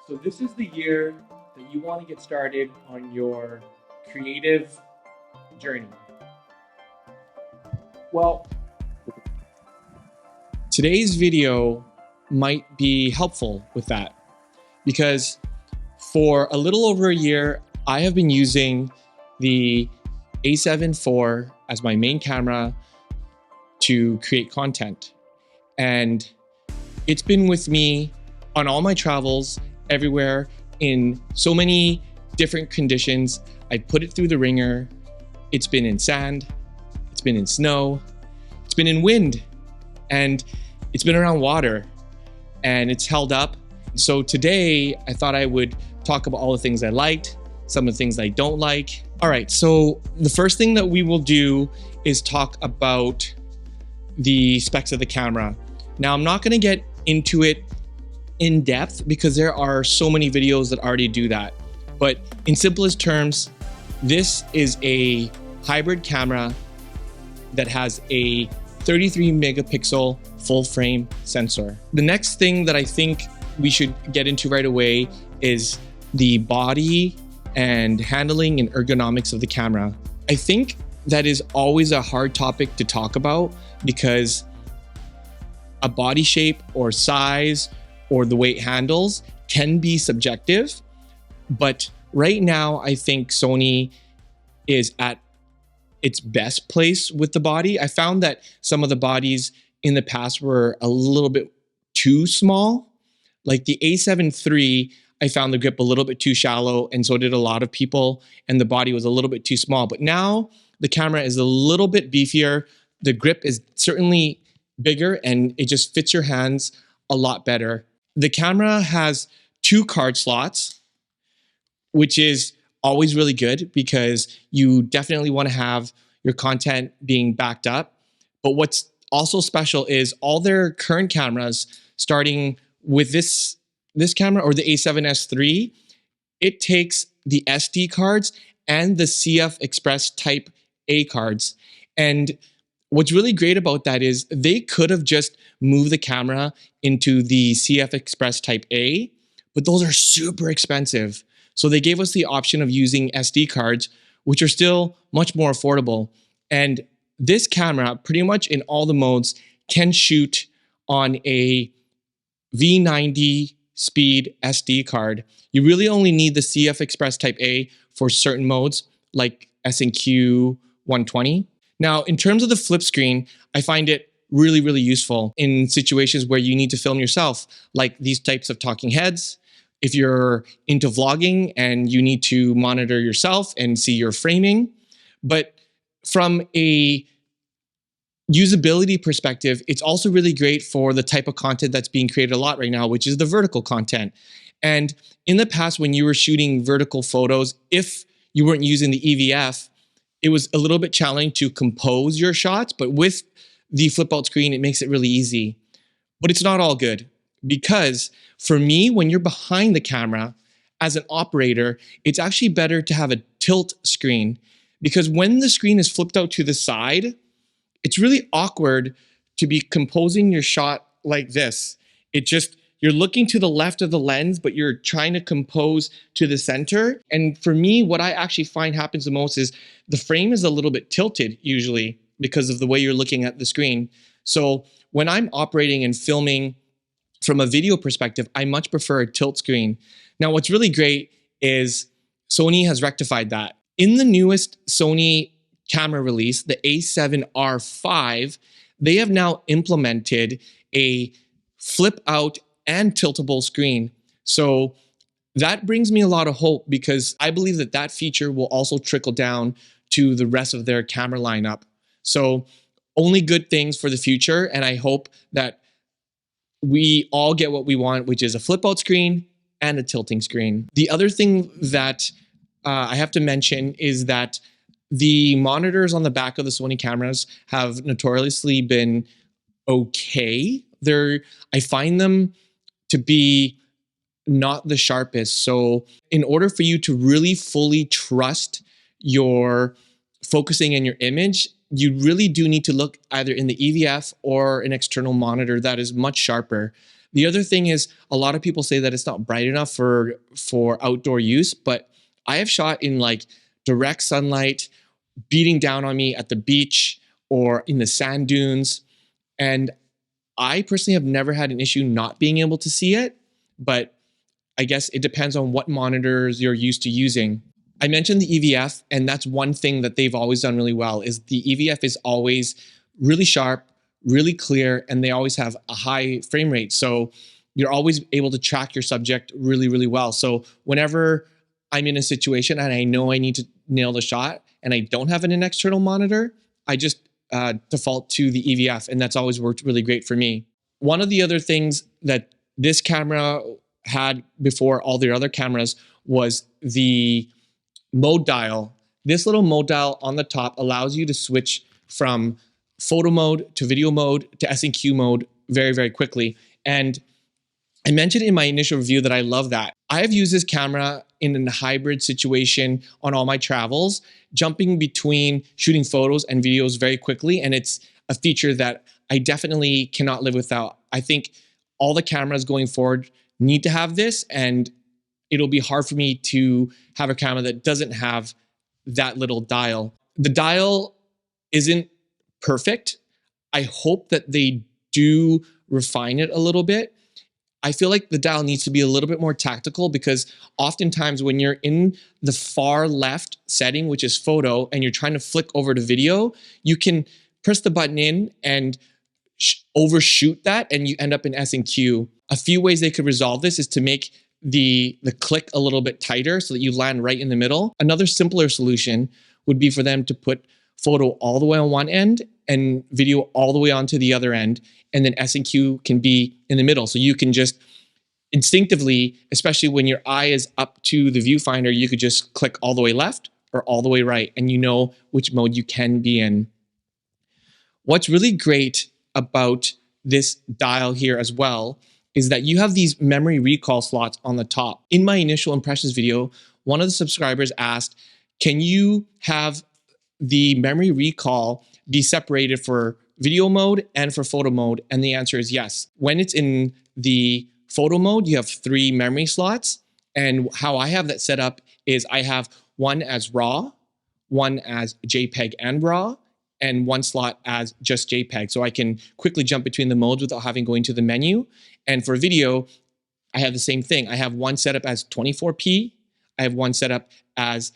So this is the year that you want to get started on your creative journey. Well, today's video might be helpful with that because for a little over a year, I have been using the A7 IV as my main camera to create content. And it's been with me on all my travels, everywhere, in so many different conditions. I put it through the ringer. It's been in sand, it's been in snow, it's been in wind, and it's been around water, and it's held up. So today, I thought I would talk about all the things I liked, some of the things I don't like. All right, so the first thing that we will do is talk about the specs of the camera. Now, I'm not gonna get into it in depth because there are so many videos that already do that. But in simplest terms, this is a hybrid camera that has a 33 megapixel full frame sensor. The next thing that I think we should get into right away is the body and handling and ergonomics of the camera. I think that is always a hard topic to talk about because a body shape or size or the way it handles can be subjective. But right now, I think Sony is at its best place with the body. I found that some of the bodies in the past were a little bit too small. Like the A7 III, I found the grip a little bit too shallow, and so did a lot of people, and the body was a little bit too small. But now the camera is a little bit beefier. The grip is certainly bigger, and it just fits your hands a lot better. The camera has 2 card slots, which is always really good because you definitely want to have your content being backed up. But what's also special is all their current cameras, starting with this camera or the A7S III, it takes the SD cards and the CF Express Type A cards. And what's really great about that is they could have just moved the camera into the CF Express Type A, but those are super expensive. So they gave us the option of using SD cards, which are still much more affordable. And this camera, pretty much in all the modes, can shoot on a V90 speed SD card. You really only need the CF Express Type A for certain modes like S&Q 120. Now, in terms of the flip screen, I find it really, really useful in situations where you need to film yourself, like these types of talking heads. If you're into vlogging and you need to monitor yourself and see your framing. But from a usability perspective, it's also really great for the type of content that's being created a lot right now, which is the vertical content. And in the past, when you were shooting vertical photos, if you weren't using the EVF, it was a little bit challenging to compose your shots, but with the flip out screen, it makes it really easy. But it's not all good because for me, when you're behind the camera as an operator, it's actually better to have a tilt screen because when the screen is flipped out to the side, it's really awkward to be composing your shot like this. You're looking to the left of the lens, but you're trying to compose to the center. And for me, what I actually find happens the most is the frame is a little bit tilted usually because of the way you're looking at the screen. So when I'm operating and filming from a video perspective, I much prefer a tilt screen. Now, what's really great is Sony has rectified that. In the newest Sony camera release, the A7R5, they have now implemented a flip out and tiltable screen. So that brings me a lot of hope because I believe that that feature will also trickle down to the rest of their camera lineup. So only good things for the future. And I hope that we all get what we want, which is a flip out screen and a tilting screen. The other thing that I have to mention is that the monitors on the back of the Sony cameras have notoriously been okay. I find them to be not the sharpest. So in order for you to really fully trust your focusing in your image, you really do need to look either in the EVF or an external monitor that is much sharper. The other thing is a lot of people say that it's not bright enough for outdoor use, but I have shot in like direct sunlight beating down on me at the beach or in the sand dunes. And I personally have never had an issue not being able to see it, but I guess it depends on what monitors you're used to using. I mentioned the EVF, and that's one thing that they've always done really well is the EVF is always really sharp, really clear, and they always have a high frame rate. So you're always able to track your subject really, really well. So whenever I'm in a situation and I know I need to nail the shot and I don't have an external monitor, I just default to the EVF, and that's always worked really great for me. One of the other things that this camera had before all the other cameras was the mode dial. This little mode dial on the top allows you to switch from photo mode to video mode to S&Q mode very, very quickly. And I mentioned in my initial review that I love that. I have used this camera in a hybrid situation on all my travels, jumping between shooting photos and videos very quickly. And it's a feature that I definitely cannot live without. I think all the cameras going forward need to have this, and it'll be hard for me to have a camera that doesn't have that little dial. The dial isn't perfect. I hope that they do refine it a little bit. I feel like the dial needs to be a little bit more tactical, because oftentimes when you're in the far left setting, which is photo, and you're trying to flick over to video, you can press the button in and overshoot that and you end up in S&Q. A few ways they could resolve this is to make the click a little bit tighter so that you land right in the middle. Another simpler solution would be for them to put photo all the way on one end and video all the way onto the other end, and then S&Q can be in the middle. So you can just instinctively, especially when your eye is up to the viewfinder, you could just click all the way left or all the way right, and you know which mode you can be in. What's really great about this dial here as well is that you have these memory recall slots on the top. In my initial impressions video, one of the subscribers asked, can you have the memory recall be separated for video mode and for photo mode? And the answer is yes. When it's in the photo mode, you have 3 memory slots. And how I have that set up is I have one as RAW, one as JPEG and RAW, and one slot as just JPEG. So I can quickly jump between the modes without having going to the menu. And for video, I have the same thing. I have one set up as 24p, I have one set up as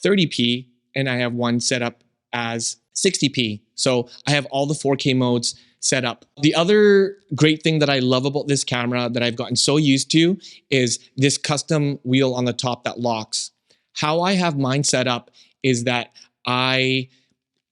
30p, and I have one set up as 60p. So I have all the 4K modes set up. The other great thing that I love about this camera that I've gotten so used to is this custom wheel on the top that locks. How I have mine set up is that I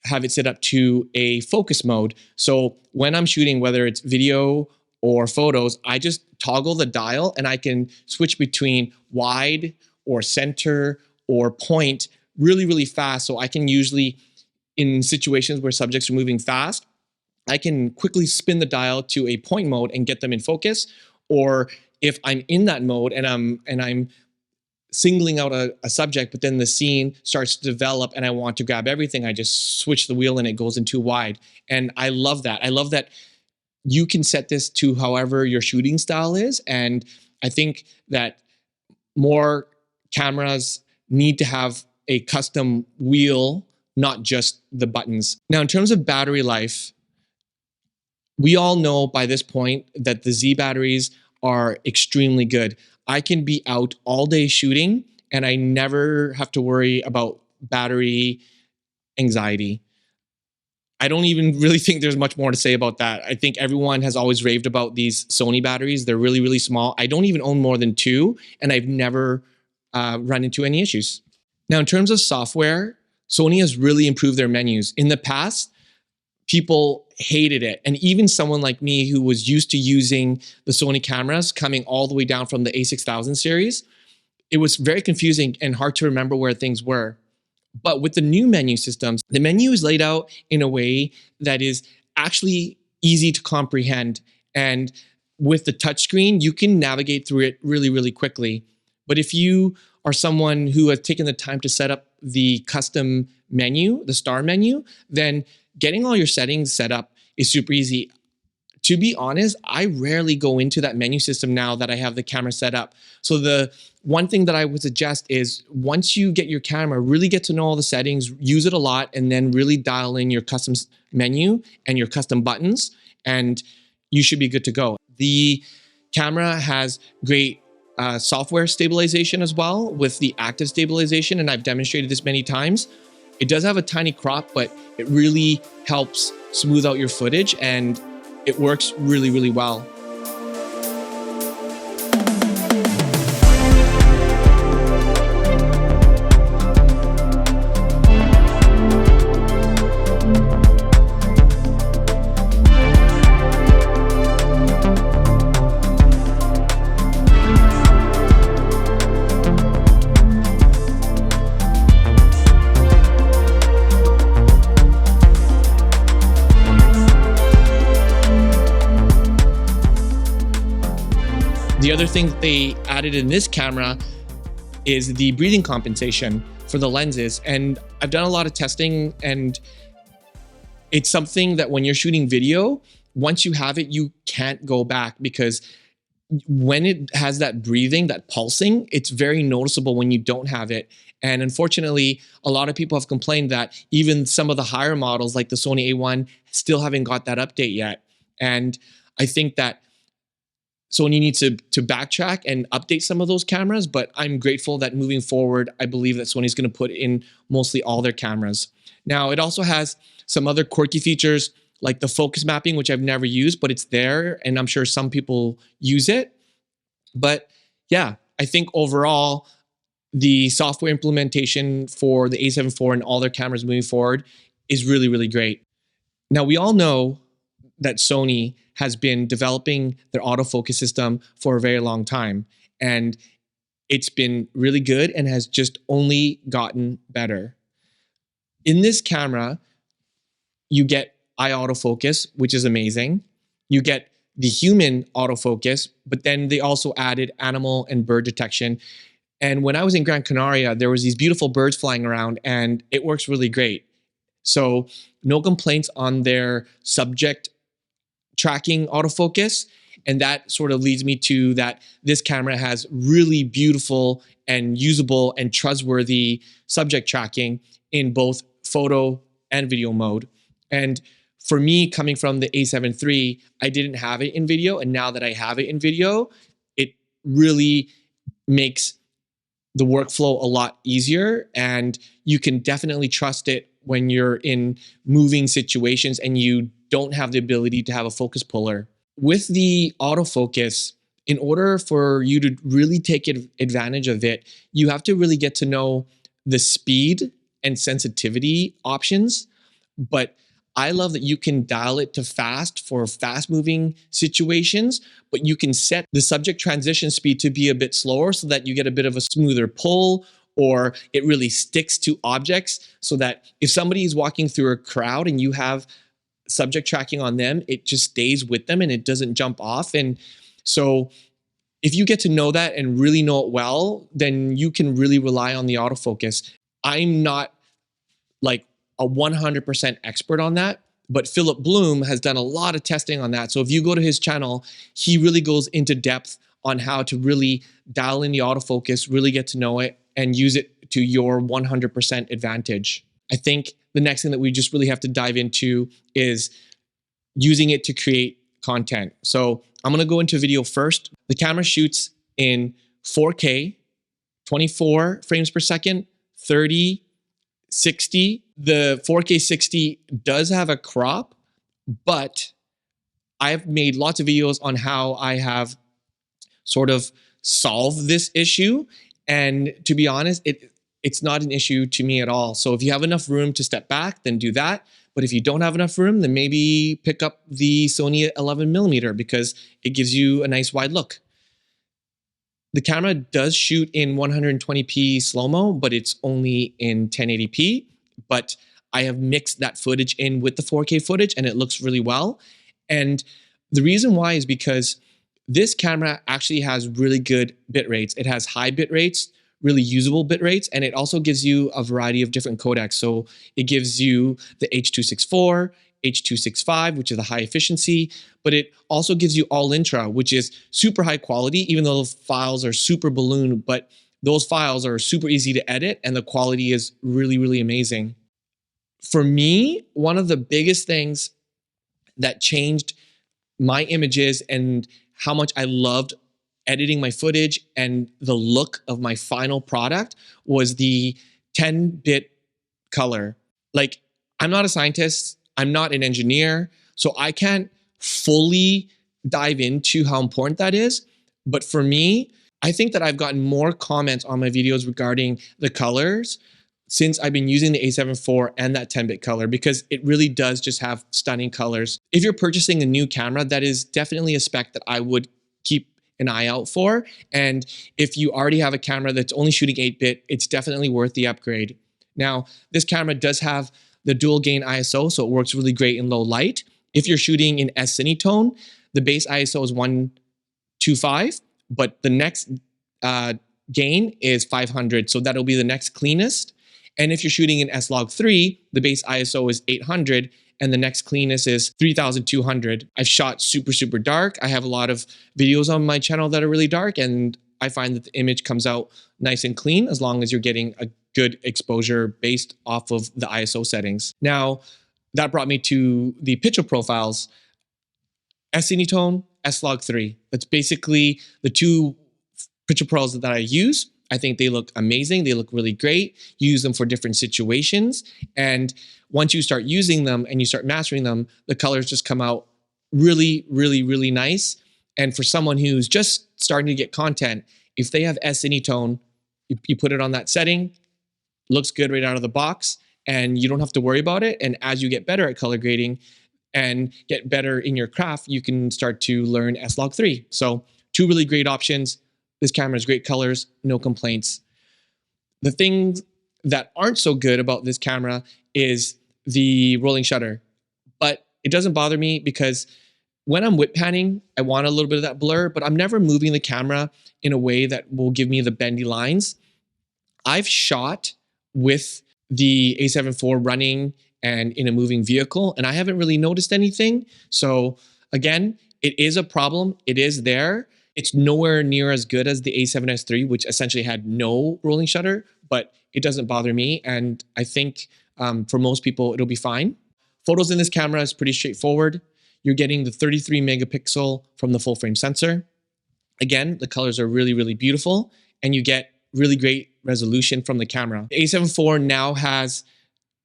have it set up to a focus mode. So when I'm shooting, whether it's video or photos, I just toggle the dial and I can switch between wide or center or point really, really fast. So I can usually, in situations where subjects are moving fast, I can quickly spin the dial to a point mode and get them in focus. Or if I'm in that mode and I'm singling out a subject, but then the scene starts to develop and I want to grab everything, I just switch the wheel and it goes into wide. And I love that. I love that you can set this to however your shooting style is. And I think that more cameras need to have a custom wheel, not just the buttons. Now, in terms of battery life, we all know by this point that the Z batteries are extremely good. I can be out all day shooting and I never have to worry about battery anxiety. I don't even really think there's much more to say about that. I think everyone has always raved about these Sony batteries. They're really, really small. I don't even own more than 2, and I've never run into any issues. Now, in terms of software, Sony has really improved their menus. In the past, people hated it. And even someone like me who was used to using the Sony cameras coming all the way down from the A6000 series, it was very confusing and hard to remember where things were. But with the new menu systems, the menu is laid out in a way that is actually easy to comprehend. And with the touchscreen, you can navigate through it really, really quickly. But if you are someone who has taken the time to set up the custom menu, the star menu, then getting all your settings set up is super easy. to be honest, I rarely go into that menu system now that I have the camera set up. So the one thing that I would suggest is once you get your camera, really get to know all the settings, use it a lot, and then really dial in your custom menu and your custom buttons, and you should be good to go. The camera has great software stabilization as well with the active stabilization, and I've demonstrated this many times. It does have a tiny crop, but it really helps smooth out your footage, and it works really, really well. The other thing that they added in this camera is the breathing compensation for the lenses. And I've done a lot of testing, and it's something that when you're shooting video, once you have it, you can't go back, because when it has that breathing, that pulsing, it's very noticeable when you don't have it. And unfortunately, a lot of people have complained that even some of the higher models like the Sony A1 still haven't got that update yet. And I think that Sony needs to backtrack and update some of those cameras, but I'm grateful that moving forward, I believe that Sony's going to put in mostly all their cameras. Now, it also has some other quirky features like the focus mapping, which I've never used, but it's there, and I'm sure some people use it. But yeah, I think overall, the software implementation for the A7 IV and all their cameras moving forward is really, really great. Now, we all know that Sony has been developing their autofocus system for a very long time, and it's been really good and has just only gotten better. In this camera, you get eye autofocus, which is amazing. You get the human autofocus, but then they also added animal and bird detection. And when I was in Gran Canaria, there was these beautiful birds flying around, and it works really great. So no complaints on their subject tracking autofocus. And that sort of leads me to that this camera has really beautiful and usable and trustworthy subject tracking in both photo and video mode. And for me, coming from the A7 III, I didn't have it in video. And now that I have it in video, it really makes the workflow a lot easier. And you can definitely trust it when you're in moving situations and you don't have the ability to have a focus puller. With the autofocus, in order for you to really take advantage of it, you have to really get to know the speed and sensitivity options. But I love that you can dial it to fast for fast moving situations, but you can set the subject transition speed to be a bit slower so that you get a bit of a smoother pull, or it really sticks to objects, so that if somebody is walking through a crowd and you have subject tracking on them, it just stays with them and it doesn't jump off. And so if you get to know that and really know it well, then you can really rely on the autofocus. I'm not like a 100% expert on that, but Philip Bloom has done a lot of testing on that. So if you go to his channel, he really goes into depth on how to really dial in the autofocus, really get to know it, and use it to your 100% advantage. I think the next thing that we just really have to dive into is using it to create content. So I'm going to go into video first. The camera shoots in 4K, 24 frames per second, 30, 60. The 4K 60 does have a crop, but I've made lots of videos on how I have sort of solved this issue. And to be honest, it's not an issue to me at all. So if you have enough room to step back, then do that. But if you don't have enough room, then maybe pick up the Sony 11mm because it gives you a nice wide look. The camera does shoot in 120p slow-mo, but it's only in 1080p. But I have mixed that footage in with the 4K footage and it looks really well. And the reason why is because this camera actually has really good bit rates. It has high bit rates, really usable bit rates, and it also gives you a variety of different codecs. So it gives you the H.264, H.265, which is the high efficiency, but it also gives you all intra, which is super high quality, even though the files are super balloon, but those files are super easy to edit and the quality is really, really amazing. For me, one of the biggest things that changed my images and how much I loved editing my footage and the look of my final product was the 10-bit color. Like, I'm not a scientist, I'm not an engineer, so I can't fully dive into how important that is. But for me, I think that I've gotten more comments on my videos regarding the colors since I've been using the A7 IV and that 10-bit color, because it really does just have stunning colors. If you're purchasing a new camera, that is definitely a spec that I would keep an eye out for. And if you already have a camera that's only shooting 8-bit, it's definitely worth the upgrade. Now, this camera does have the dual gain ISO, so it works really great in low light. If you're shooting in S-Cinetone, the base ISO is 125, but the next gain is 500, so that'll be the next cleanest. And if you're shooting in S-Log3, the base ISO is 800 and the next cleanest is 3200. I've shot super, super dark. I have a lot of videos on my channel that are really dark, and I find that the image comes out nice and clean as long as you're getting a good exposure based off of the ISO settings. Now, that brought me to the picture profiles. S-Cinetone, S-Log3. That's basically the two picture pros that I use. I think they look amazing. They look really great. You use them for different situations. And once you start using them and you start mastering them, the colors just come out really, really, really nice. And for someone who's just starting to get content, if they have S-Cinetone, you put it on that setting, looks good right out of the box, and you don't have to worry about it. And as you get better at color grading and get better in your craft, you can start to learn S-Log3. So two really great options. This camera has great colors, no complaints. The things that aren't so good about this camera is the rolling shutter, but it doesn't bother me because when I'm whip panning, I want a little bit of that blur, but I'm never moving the camera in a way that will give me the bendy lines. I've shot with the A7 IV running and in a moving vehicle, and I haven't really noticed anything. So again, it is a problem. It is there. It's nowhere near as good as the A7S III, which essentially had no rolling shutter, but it doesn't bother me. And I think for most people, it'll be fine. Photos in this camera is pretty straightforward. You're getting the 33 megapixel from the full frame sensor. Again, the colors are really, really beautiful, and you get really great resolution from the camera. The A7 IV now has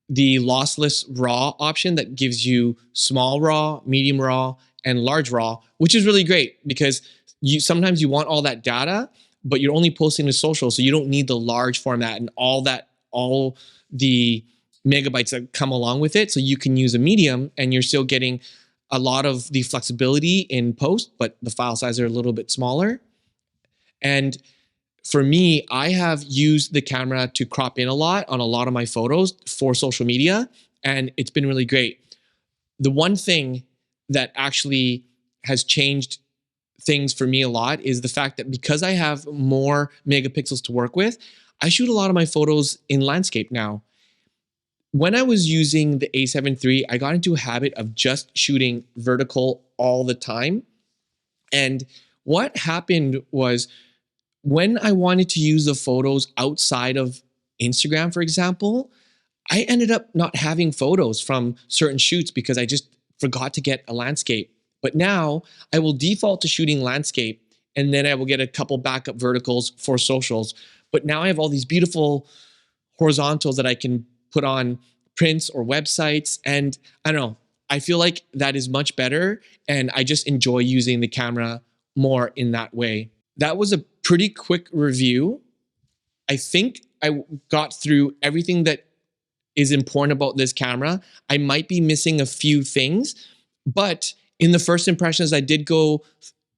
the lossless RAW option that gives you small RAW, medium RAW, and large RAW, which is really great because sometimes you want all that data, but you're only posting to social, so you don't need the large format and all the megabytes that come along with it. So you can use a medium and you're still getting a lot of the flexibility in post, but the file size are a little bit smaller. And for me, I have used the camera to crop in a lot on a lot of my photos for social media, and it's been really great. The one thing that actually has changed things for me a lot is the fact that because I have more megapixels to work with, I shoot a lot of my photos in landscape now. When I was using the A7 III, I got into a habit of just shooting vertical all the time. And what happened was when I wanted to use the photos outside of Instagram, for example, I ended up not having photos from certain shoots because I just forgot to get a landscape. But now I will default to shooting landscape, and then I will get a couple backup verticals for socials. But now I have all these beautiful horizontals that I can put on prints or websites. And I don't know, I feel like that is much better. And I just enjoy using the camera more in that way. That was a pretty quick review. I think I got through everything that is important about this camera. I might be missing a few things, but in the first impressions, I did go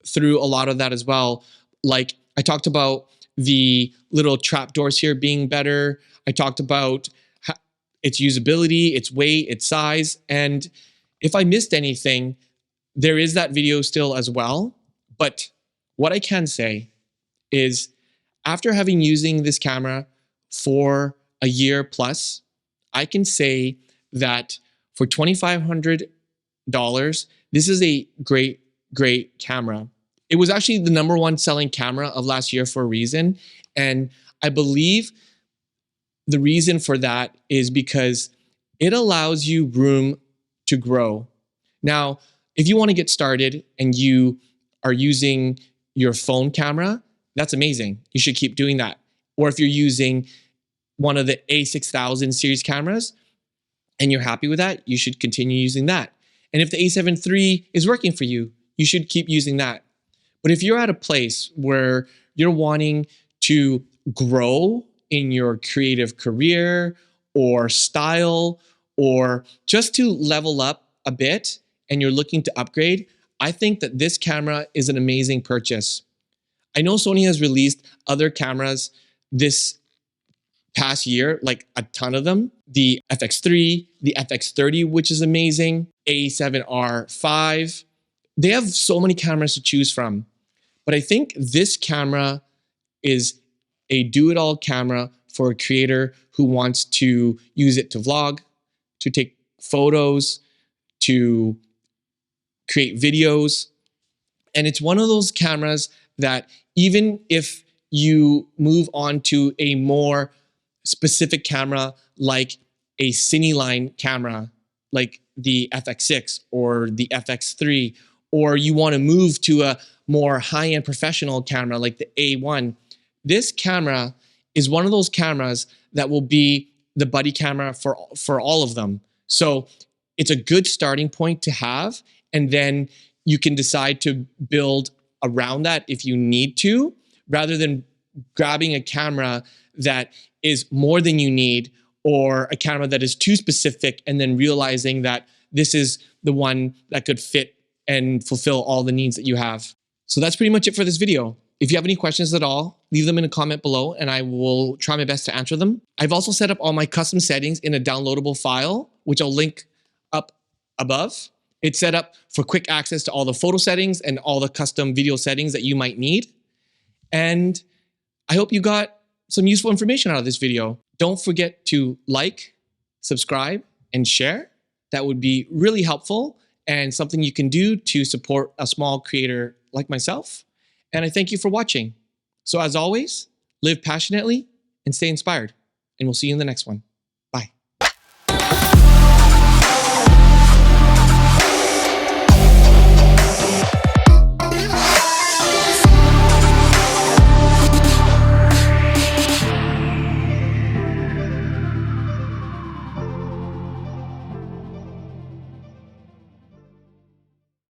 through a lot of that as well. Like I talked about the little trapdoors here being better. I talked about its usability, its weight, its size. And if I missed anything, there is that video still as well. But what I can say is after having using this camera for a year plus, I can say that For $2,500, this is a great, great camera. It was actually the #1 selling camera of last year for a reason. And I believe the reason for that is because it allows you room to grow. Now, if you want to get started and you are using your phone camera, that's amazing. You should keep doing that. Or if you're using one of the A6000 series cameras and you're happy with that, you should continue using that. And if the A7 III is working for you, you should keep using that. But if you're at a place where you're wanting to grow in your creative career or style, or just to level up a bit and you're looking to upgrade, I think that this camera is an amazing purchase. I know Sony has released other cameras this past year, like a ton of them. The FX3, the FX30, which is amazing, A7R5. They have so many cameras to choose from. But I think this camera is a do-it-all camera for a creator who wants to use it to vlog, to take photos, to create videos. And it's one of those cameras that even if you move on to a more specific camera like a Cine line camera, like the FX6 or the FX3, or you want to move to a more high-end professional camera like the A1, this camera is one of those cameras that will be the buddy camera for all of them. So it's a good starting point to have, and then you can decide to build around that if you need to, rather than grabbing a camera that is more than you need, or a camera that is too specific and then realizing that this is the one that could fit and fulfill all the needs that you have. So that's pretty much it for this video. If you have any questions at all, leave them in a comment below and I will try my best to answer them. I've also set up all my custom settings in a downloadable file, which I'll link up above. It's set up for quick access to all the photo settings and all the custom video settings that you might need. And I hope you got some useful information out of this video. Don't forget to like, subscribe, and share. That would be really helpful and something you can do to support a small creator like myself. And I thank you for watching. So as always, live passionately and stay inspired. And we'll see you in the next one.